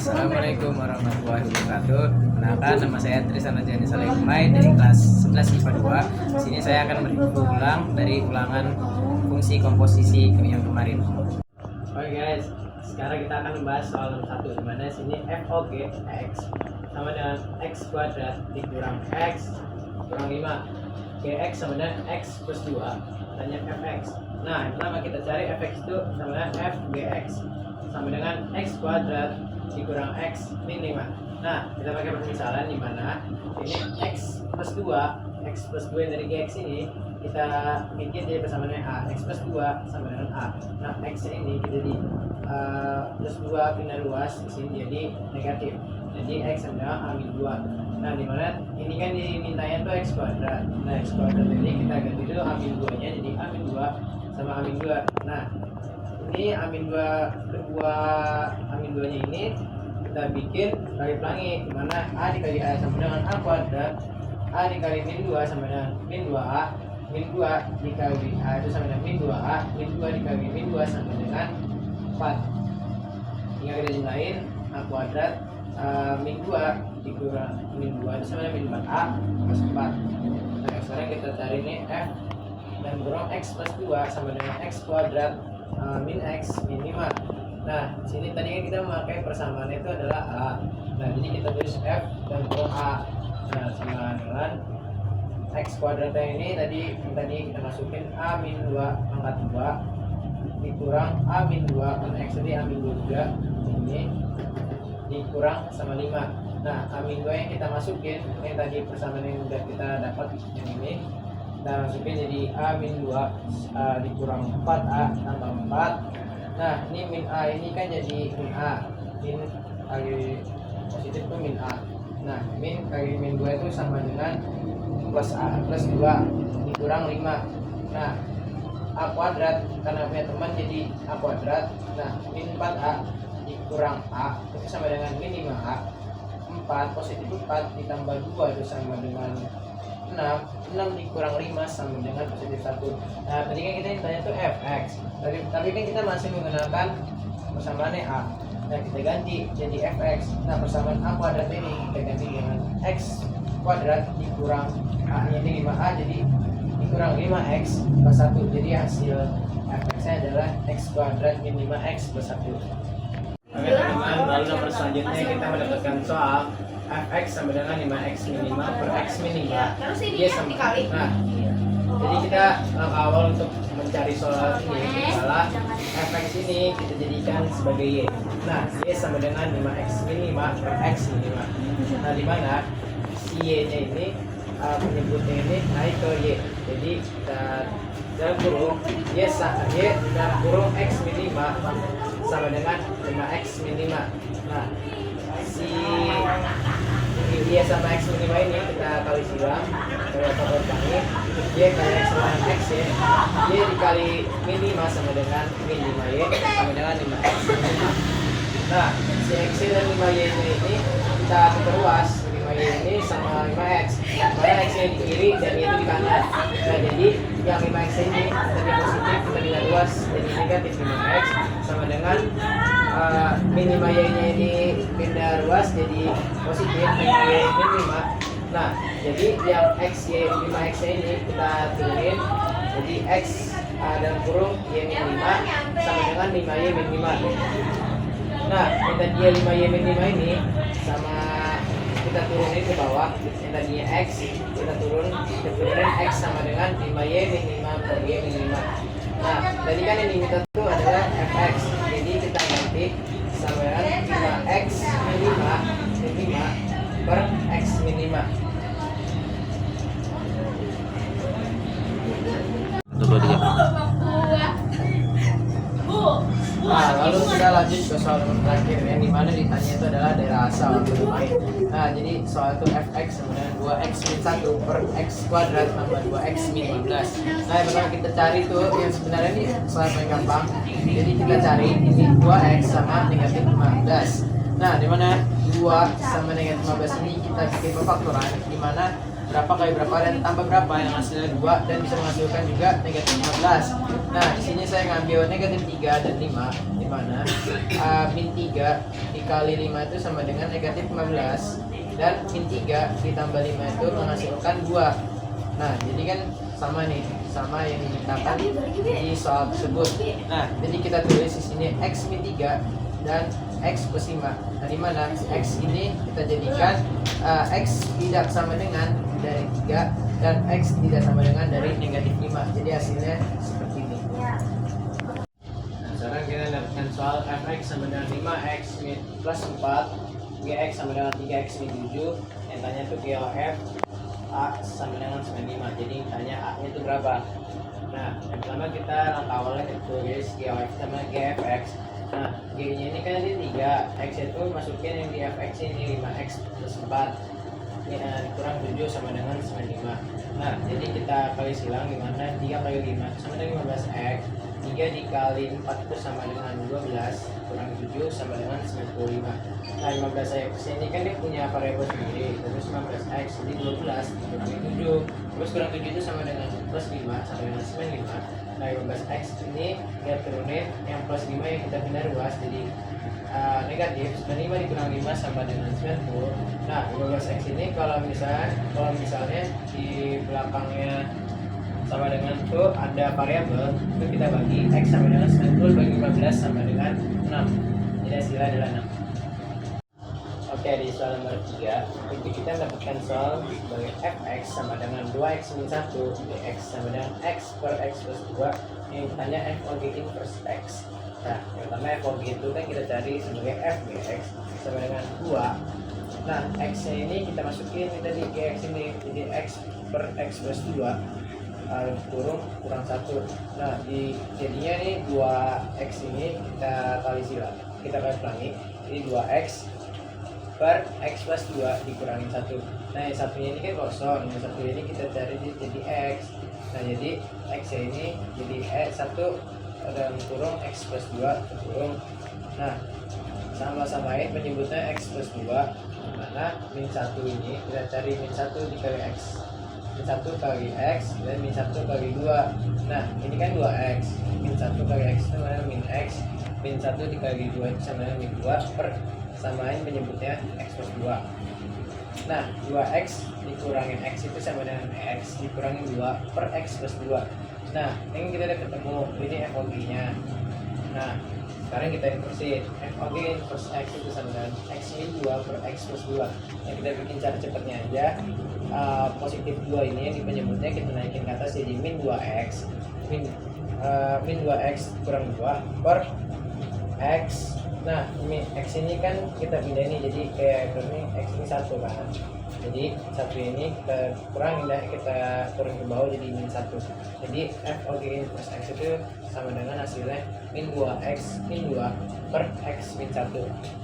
Assalamualaikum warahmatullahi wabarakatuh. Perkenalkan, nama saya Trisana Jani Salehumai dari kelas 11 IPA 2. Di sini saya akan berulang dari ulangan fungsi komposisi yang kemarin. Oke guys, sekarang kita akan membahas soal nomor 1, di mana sini FOG X sama dengan X kuadrat dikurang X kurang 5. Gx sama dengan X plus 2, tanya Fx. Nah, yang pertama kita cari Fx itu sama dengan Fgx sama dengan X kuadrat dikurang X min 5. Nah, kita pakai permisalan di mana ini X plus 2, X plus 2 dari Gx ini kita bikin jadi persamaannya A. X plus 2 sama dengan A. Nah, X ini kita jadi plus 2 pindah luas, di sini jadi negatif. Jadi X sama dengan A min 2. Nah, dimana ini kan dimintanya tuh X kuadrat. Nah, X kuadrat ini kita ganti dulu A min 2 nya jadi A min 2 sama A min 2. Nah, ini A min 2 kedua A min 2 nya ini kita bikin kali pelangi, dimana A dikali A sama dengan A kuadrat, A dikali min 2 sama dengan min 2A, min 2 dikali A itu sama dengan min 2A, min 2 dikali min 2 sama dengan 4. Tinggal kita jumlahin A kuadrat min 2 dikurang min 2 itu sama dengan min 4A plus 4. Nah, sekarang kita cari nih F dan kurang X plus 2 sama dengan X kuadrat min X min 5. Nah, sini tadi kan kita memakai persamaan itu adalah A. Nah, jadi kita tulis F dan kurang A. Nah, sama dengan X kuadratnya ini tadi kita masukin A min 2 pangkat 2 dikurang A min 2 kan X tadi A min 2 juga, ini dikurang sama 5. Nah, A min 2 yang kita masukin yang tadi persamaan yang udah kita dapat yang ini kita masukin jadi A min 2 dikurang 4A tambah 4. Nah, ini min A ini kan jadi min A, min kali positif itu min A. Nah, min kali min 2 itu sama dengan plus A plus 2 dikurang 5. Nah, A kuadrat karena punya teman jadi A kuadrat. Nah, min 4A dikurang A itu sama dengan min 5A. 4 positif 4 ditambah 2 itu sama dengan 6 dikurang 5 sama dengan positif 1. Nah, tadi kan kita ditanya tuh Fx, tapi kan kita masih menggunakan persamaannya A. Nah, kita ganti jadi Fx. Nah, persamaan A kuadrat ini kita ganti dengan X kuadrat dikurang A nya ini 5A, jadi dikurang 5X plus 1. Jadi hasil Fx nya adalah X kuadrat min 5X plus 1. Oke teman-teman, lalu nomor selanjutnya kita mendapatkan soal Fx sama dengan 5x min 5 per x min 5 Y sama. Nah, jadi kita awal untuk mencari soal ini adalah Fx ini kita jadikan sebagai Y. Nah, Y sama dengan 5x min 5 per x min 5. Nah, dimana si Y nya ini penyebutnya ini naik ke Y. Jadi kita dalam kurung Y dalam kurung x min 5 sama dengan 5x min 5. Nah, si Y sama x min 5 ini kita kali silang lewat faktor kali Y kali x sama x ya. Y dikali min 5 sama dengan min 5Y sama dengan 5x min 5. Nah, si x dan 5Y ini kita perluas, 5Y ini sama 5x, mana x nya di kiri dan y itu di kanan. Nah, jadi yang 5x ini tadi positif kita pindah luas jadi negatif 5x sama dengan min 5y nya ini pindah luas jadi positif 5y min 5. Nah, jadi yang x y 5x nya ini kita turunin jadi x dalam kurung y min 5 sama dengan 5y min 5. Nah, yang tadinya 5y min 5 ini sama kita turunin ke bawah, yang tadinya x kita turunin x sama dengan 5y min 5 per y min 5. Nah, tadi kan yang diminta itu adalah fx, jadi kita ganti sama dengan 5x min 5 per x min 5. Nah, lalu kita lanjut ke soal nomor terakhir yang dimana ditanya itu adalah daerah asal atau domain. Nah, jadi soal itu fx sama dengan 2x min 1 per x kuadrat tambah 2x min 15. Nah, yang pertama kita cari tuh yang sebenarnya ini soal paling gampang. Jadi kita cari ini 2x sama negatif 15. Nah, dimana 2 sama negatif 15 ini kita bikin pemfaktoran, dimana berapa kali berapa dan tambah berapa yang hasilnya 2 dan bisa menghasilkan juga negatif 15. Nah, di sini saya ngambil negatif 3 dan 5, di mana min 3 dikali 5 itu sama dengan negatif 15 dan min 3 ditambah 5 itu menghasilkan 2. Nah, jadi kan sama nih, sama yang dimintakan di soal tersebut. Nah, jadi kita tulis di sini x min 3 dan x plus 5. Nah, di mana x ini kita jadikan x tidak sama dengan dari 3 dan x tidak sama dengan dari negatif 5. Jadi hasilnya seperti ini. Nah, sekarang kita dapatkan soal fx sama dengan 5x min plus 4, gx sama dengan 3x min 7. Yang tanya tuh GOF A sama dengan 95. Jadi tanya A nya itu berapa? Nah, yang pertama kita langkah awalnya kita tulis GOF sama GFX. Nah, G nya ini kan di 3, X itu masukin yang di FX ini 5x plus 4 ini, kurang 7 sama dengan 95. Nah, jadi kita kali silang dimana 3 kali 5 sama dengan 15x, 3 dikali 4 itu sama dengan 12 kurang 7 sama dengan 95. Nah, 15x ini kan dia punya variabel sendiri, terus 15x jadi 12 kurang 7, terus kurang 7 itu sama dengan plus 5 sama dengan 95. Nah, 15x ini kita turunin yang plus 5 yang kita pindah ruas jadi negatif, 95 dikurang 5 sama dengan 90. Nah, 15x ini kalau misalnya di belakangnya sama dengan itu ada variabel, itu kita bagi x sama dengan 90 bagi 15 sama dengan 6. Jadi hasilnya adalah 6. Oke, di soal nomor 3 itu kita mendapatkan soal sebagai fx sama dengan 2x min 1 dx sama dengan x per x plus 2 yang ditanya f log inverse x. Nah, yang pertama f log itu kan kita cari sebagai f gx sama dengan 2. Nah, x nya ini kita masukin tadi gx ini jadi x per x plus 2 kurang 1. Nah, jadinya nih 2x ini kita kali silang, kita kali pelangi jadi 2x per x plus 2 dikurangin 1. Nah, yang satunya ini kan kosong, yang satu ini kita cari jadi x. Nah, jadi x ini jadi 1 dalam kurung x plus 2 kurung. Nah, sama-samain menyebutnya x plus 2, mana min 1 ini kita cari min 1 dikali x, min 1 kali x dan min 1 kali 2. Nah, ini kan 2x, min 1 kali x itu mana min x, min 1 dikali 2 itu sama dengan min 2 per samain menyebutnya x plus 2. Nah, 2x dikurangin x itu sama dengan x dikurangin 2 per x plus 2. Nah, ini kita udah ketemu ini FOG nya. Nah, sekarang kita inversin FOG inverse x itu sama dengan x min 2 per x plus 2. Yang kita bikin cara cepatnya aja, positif 2 ini yang penyebutnya kita naikin ke atas jadi min 2x min 2x kurang 2 per x. Nah, ini x ini kan kita pindah ini jadi kayak ini x ini 1 kan. Jadi 1 ini kita kurangin dah, kita turun ke bawah jadi min 1. Jadi FOG inverse x itu sama dengan hasilnya min 2x min 2 per x min 1.